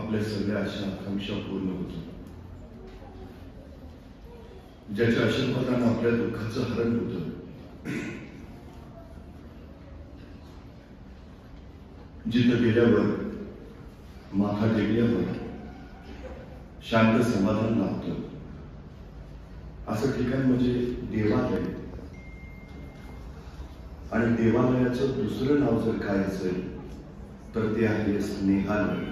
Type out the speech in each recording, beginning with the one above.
आपल्या सगळ्या आशा आकांक्षा पूर्ण होतो. ज्याच्या आशीर्वादाने आपल्या दुःखाचं हरण होतं. जिथं गेल्यावर माथा टेकल्यावर शांत समाधान लाभतं असं ठिकाण म्हणजे देवालय. आणि देवालयाचं दुसरं नाव जर काय असेल तर ते आहे स्नेहालय.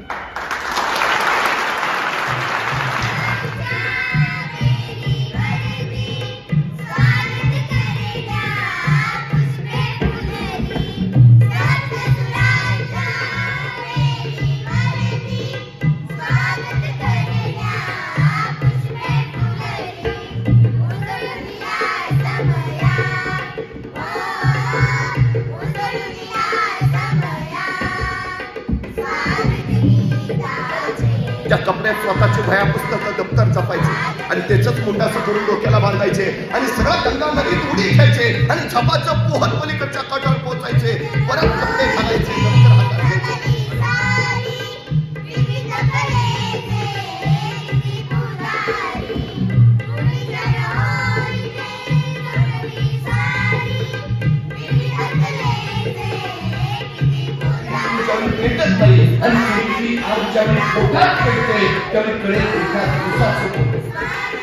त्या कपड्यात स्वतःची भया पुस्तकं दप्तर जपायचे आणि त्याच्याच मुंडाचं करून डोक्याला बांधायचे आणि सरळ गंगामध्ये उडी घ्यायचे आणि झपाचं पोहत पलीकडच्या काठावर पोहोचायचे. परत कपडे घालायचे, दप्तर हातात घ्यायचे. भेटत नाही आणि आज ज्यावेळी पोटात भेटते त्यावेळी कळेल एका दिवसात